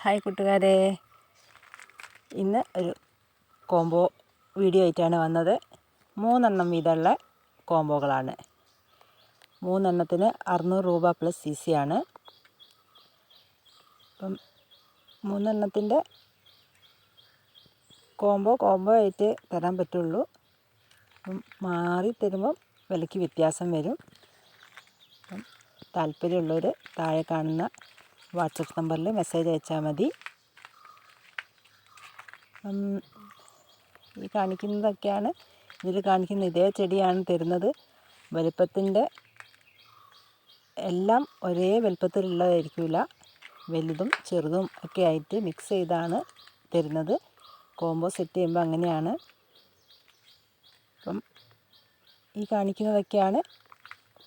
Hi കൂട്ടുകാരെ, ഇന്ന് ഒരു കോംബോ വീഡിയോ ആയിട്ടാണ് വന്നത്. 3 വീതമുള്ള കോംബോകളാണ്. 3 600 രൂപ പ്ലസ് CC ആണ്. അപ്പം 3 കോംബോ ആയിട്ട് തരാൻ പറ്റുള്ളൂ. അപ്പം മാറി തരുമ്പം വിലയ്ക്ക് വ്യത്യാസം വരും. അപ്പം താല്പര്യമുള്ളവർ താഴെ കാണുന്ന വാട്സപ്പ് നമ്പറിൽ മെസ്സേജ് അയച്ചാൽ മതി. ഈ കാണിക്കുന്നതൊക്കെയാണ് ഇതിൽ കാണിക്കുന്ന ഇതേ ചെടിയാണ് തരുന്നത്. വലുപ്പത്തിൻ്റെ എല്ലാം ഒരേ വലുപ്പത്തിലുള്ളതായിരിക്കില്ല, വലുതും ചെറുതും ഒക്കെ ആയിട്ട് മിക്സ് ചെയ്താണ് തരുന്നത്. കോംബോ സെറ്റ് ചെയ്യുമ്പോൾ അങ്ങനെയാണ്. അപ്പം ഈ കാണിക്കുന്നതൊക്കെയാണ്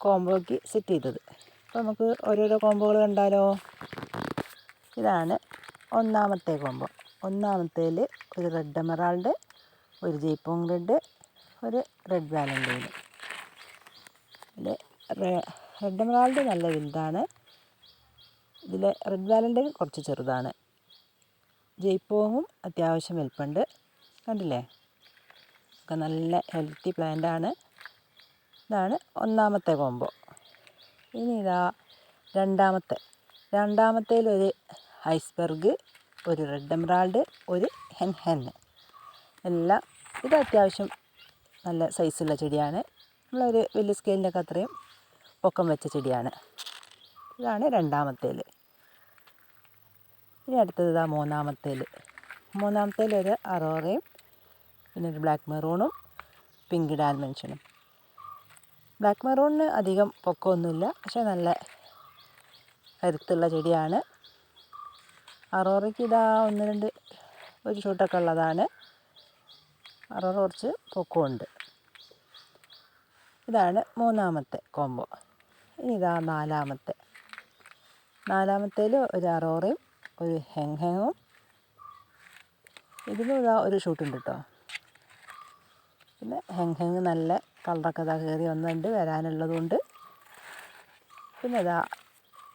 കോംബോയ്ക്ക് സെറ്റ് ചെയ്തത്. അപ്പോൾ നമുക്ക് ഓരോരോ കോംബോകൾ കണ്ടാലോ. ഇതാണ് ഒന്നാമത്തെ കോംബോ. ഒന്നാമത്തേൽ ഒരു റെഡ് എമറാൾഡ്, ഒരു ജയ്പോങ് റെഡ്, ഒരു റെഡ് വാലന്റൈൻ. ഇതിൽ റെഡ് എമറാൾഡ് നല്ല വലുതാണ്. ഇതിൽ റെഡ് വാലന്റൈൻ കുറച്ച് ചെറുതാണ്. ജയ്പോങ്ങും അത്യാവശ്യം വലുപ്പമുണ്ട്. കണ്ടില്ലേ, ഒക്കെ നല്ല ഹെൽത്തി പ്ലാന്റാണ്. ഇതാണ് ഒന്നാമത്തെ കോംബോ. ഇനി ഇതാ രണ്ടാമത്തേൽ ഒരു ഐസ്ബർഗ്, ഒരു റെഡ് എമറാൾഡ്, ഒരു ഹെൻ. എല്ലാം ഇത് അത്യാവശ്യം നല്ല സൈസുള്ള ചെടിയാണ്. നമ്മളൊരു വലിയ സ്കെയിലിൻ്റെ ഒക്കെ അത്രയും പൊക്കം വെച്ച ചെടിയാണ്. ഇതാണ് രണ്ടാമത്തേൽ. ഇനി അടുത്തത് ഇതാ മൂന്നാമത്തേൽ ഒരു അറോറയും, പിന്നെ ഒരു ബ്ലാക്ക് മെറൂണും, പിങ്ക് ഡാൽമെൻഷനും. ബ്ലാക്ക് മെറൂണിന് അധികം പൊക്കമൊന്നുമില്ല, പക്ഷേ നല്ല കരുത്തുള്ള ചെടിയാണ്. അറോറയ്ക്ക് ഇതാ ഒരു ഷൂട്ടൊക്കെ ഉള്ളതാണ്. അറോറ കുറച്ച് പൊക്കമുണ്ട്. ഇതാണ് മൂന്നാമത്തെ കോംബോ. ഇനി ഇതാ നാലാമത്തേൽ ഒരു അറോറയും ഒരു ഹെങ്ങും. ഇതിലും ഇതാ ഒരു ഷൂട്ടുണ്ട് കേട്ടോ. പിന്നെ ഹെങ് നല്ല കളറൊക്കെ ഇതാ കയറി വന്നിട്ടുണ്ട്, വരാനുള്ളതുകൊണ്ട്. പിന്നെ ഇതാ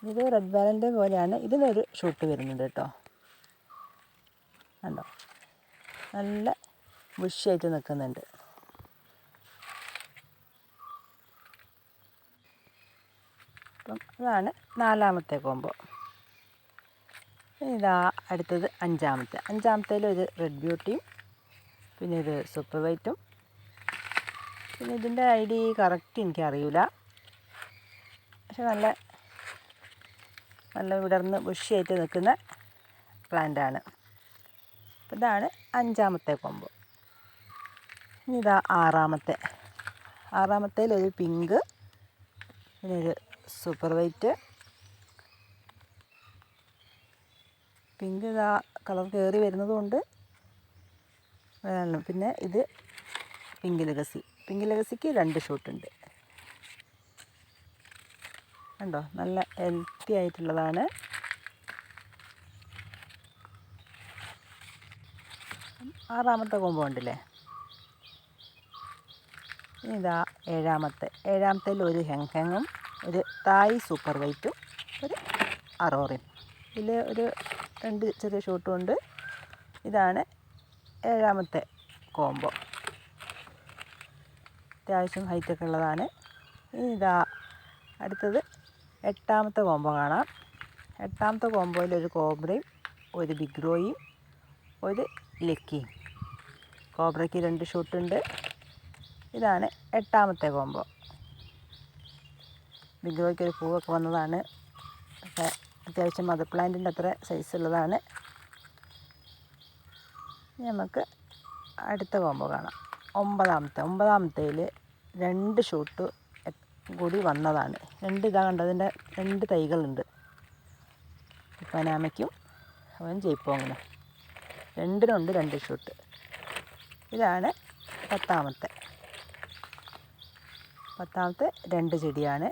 ഇത് റെഡ് വാലന്റൈൻ പോലെയാണ്. ഇതിനൊരു ഷൂട്ട് വരുന്നുണ്ട് കേട്ടോ. കണ്ടോ, നല്ല ബുഷിയായിട്ട് നിൽക്കുന്നുണ്ട്. അപ്പം അതാണ് നാലാമത്തെ കോംബോ. ഇതാ അടുത്തത് അഞ്ചാമത്തേൽ ഒരു റെഡ് ബ്യൂട്ടിയും, പിന്നെ ഒരു സൂപ്പർ വൈറ്റും. പിന്നെ ഇതിൻ്റെ ID കറക്റ്റ് എനിക്കറിയില്ല, പക്ഷെ നല്ല വിടർന്ന് ബുഷിയായിട്ട് നിൽക്കുന്ന പ്ലാന്റാണ്. ഇതാണ് അഞ്ചാമത്തെ കോംബോ. ഇനി ഇതാ ആറാമത്തേൽ ഒരു പിങ്ക്, പിന്നെ ഒരു സൂപ്പർ വൈറ്റ്. പിങ്ക് ഇതാ കളർ കയറി വരുന്നതുകൊണ്ട്. പിന്നെ ഇത് പിങ്ക് ലെഗസിക്ക് 2 ഷൂട്ടുണ്ട്. കണ്ടോ, നല്ല ഹെൽത്തി ആയിട്ടുള്ളതാണ്. ആറാമത്തെ കോംബോ ഉണ്ടല്ലേ. ഇതാ ഏഴാമത്തേൽ ഒരു ഹെങ്ങും, ഒരു തായ് സൂപ്പർ വൈറ്റും, ഒരു അറോറയും. ഇതിൽ ഒരു 2 ചെറിയ ഷൂട്ടും ഉണ്ട്. ഇതാണ് ഏഴാമത്തെ കോംബോ. അത്യാവശ്യം ഹൈറ്റൊക്കെ ഉള്ളതാണ്. ഇനി ഇതാ അടുത്തത് എട്ടാമത്തെ കോംബോ കാണാം. എട്ടാമത്തെ കോംബോയിൽ ഒരു കോബ്രയും, ഒരു ബിഗ് റോയും, ഒരു ലക്കിയും. കോബ്രയ്ക്ക് 2 ഷൂട്ടുണ്ട്. ഇതാണ് എട്ടാമത്തെ കോംബോ. ബിഗ് റോയ്ക്ക് ഒരു പൂവൊക്കെ വന്നതാണ്. പക്ഷേ അത്യാവശ്യം മദർ പ്ലാന്റിൻ്റെ അത്ര സൈസുള്ളതാണ്. നമുക്ക് അടുത്ത കോംബോ കാണാം. ഒമ്പതാമത്തേൽ 2 ഷൂട്ട് കൂടി വന്നതാണ്. 2 ഇതാ കണ്ടതിൻ്റെ 2 തൈകളുണ്ട്. പനാമയ്ക്കും അവൻ ജയ്പോങ്ങിനും രണ്ടിനുണ്ട് 2 ഷൂട്ട്. ഇതാണ് പത്താമത്തെ 2 ചെടിയാണ്.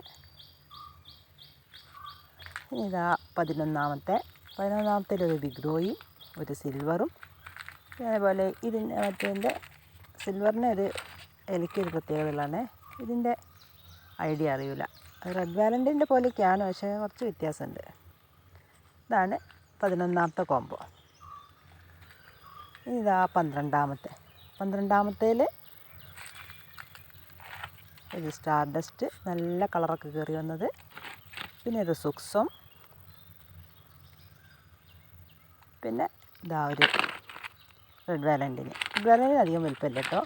ഇതാ പതിനൊന്നാമത്തേൽ ഒരു ബിഗ് റോയും, ഒരു സിൽവറും. അതേപോലെ മറ്റേതിൻ്റെ സിൽവറിന് ഒരു ഇലയ്ക്കൊരു പ്രത്യേകത ഉള്ളതാണ്. ഇതിൻ്റെ ഐഡിയ അറിയില്ല. റെഡ് വാലന്റൈൻ്റെ പോലെയൊക്കെയാണ്, പക്ഷേ കുറച്ച് വ്യത്യാസമുണ്ട്. ഇതാണ് 11ാമത്തെ കോംബോ. ഇതാ 12ാമത്തേൽ ഒരു സ്റ്റാർ ഡസ്റ്റ് നല്ല കളറൊക്കെ കയറി വന്നത്, പിന്നെ ഒരു സുക്സം, പിന്നെ ഇതാ ഒരു റെഡ് വാലൻറ്റിന്. റെഡ് വാലൻറ്റിന് അധികം വലുപ്പമില്ല കേട്ടോ,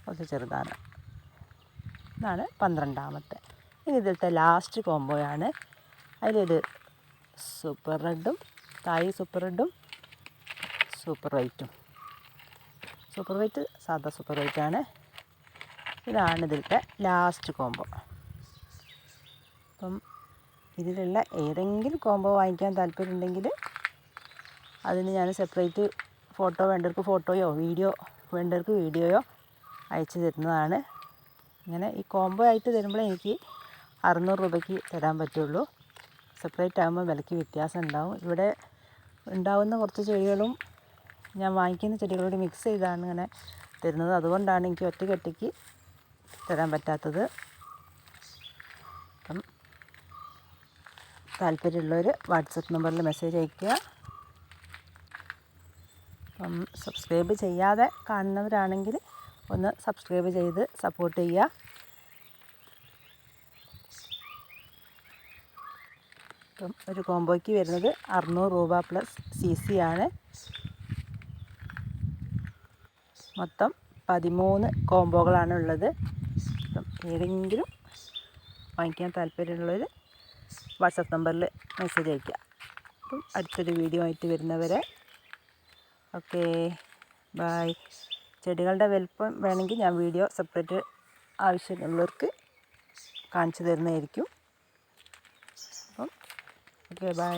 കുറച്ച് ചെറുതാണ്. ഇതാണ് 12ാമത്തെ. ഇനി ഇതിലത്തെ ലാസ്റ്റ് കോംബോയാണ്. അതിലൊരു സൂപ്പർ റെഡും താഴെ സൂപ്പർ റെഡും സൂപ്പർ വൈറ്റും. സൂപ്പർ വൈറ്റ് സാധാ സൂപ്പർ വൈറ്റാണ്. ഇതാണ് ഇതിലത്തെ ലാസ്റ്റ് കോംബോ. അപ്പം ഇതിലുള്ള ഏതെങ്കിലും കോംബോ വാങ്ങിക്കാൻ താല്പര്യമുണ്ടെങ്കിൽ അതിന് ഞാൻ സെപ്പറേറ്റ് ഫോട്ടോ വേണ്ടവർക്ക് ഫോട്ടോയോ വീഡിയോ വേണ്ടവർക്ക് വീഡിയോയോ അയച്ചു തരുന്നതാണ്. ഇങ്ങനെ ഈ കോംബോ ആയിട്ട് തരുമ്പോൾ എനിക്ക് 600 രൂപയ്ക്ക് തരാൻ പറ്റുള്ളൂ. സെപ്പറേറ്റ് ആകുമ്പോൾ വിലയ്ക്ക് വ്യത്യാസം ഉണ്ടാവും. ഇവിടെ ഉണ്ടാവുന്ന കുറച്ച് ചെടികളും ഞാൻ വാങ്ങിക്കുന്ന ചെടികളോട് മിക്സ് ചെയ്താണ് ഇങ്ങനെ തരുന്നത്. അതുകൊണ്ടാണ് എനിക്ക് ഒറ്റയ്ക്ക് തരാൻ പറ്റാത്തത്. അപ്പം താല്പര്യമുള്ളവർ വാട്സപ്പ് നമ്പറിൽ മെസ്സേജ് അയയ്ക്കുക. അപ്പം സബ്സ്ക്രൈബ് ചെയ്യാതെ കാണുന്നവരാണെങ്കിൽ ഒന്ന് സബ്സ്ക്രൈബ് ചെയ്ത് സപ്പോർട്ട് ചെയ്യുക. അപ്പം ഒരു കോംബോയ്ക്ക് വരുന്നത് 600 രൂപ പ്ലസ് CC ആണ്. മൊത്തം 13 കോംബോകളാണ് ഉള്ളത്. അപ്പം ഏതെങ്കിലും വാങ്ങിക്കാൻ താല്പര്യമുള്ളവർ വാട്സപ്പ് നമ്പറിൽ മെസ്സേജ് അയയ്ക്കുക. അപ്പം അടുത്തൊരു വീഡിയോ ആയിട്ട് വരുന്നവരെ ഓക്കെ ബൈ. ചെടികളുടെ വലിപ്പം വേണമെങ്കിൽ ഞാൻ വീഡിയോ സെപ്പറേറ്റ് ആവശ്യമുള്ളവർക്ക് കാണിച്ചു തരുന്നതായിരിക്കും. അപ്പം ഓക്കെ ബൈ.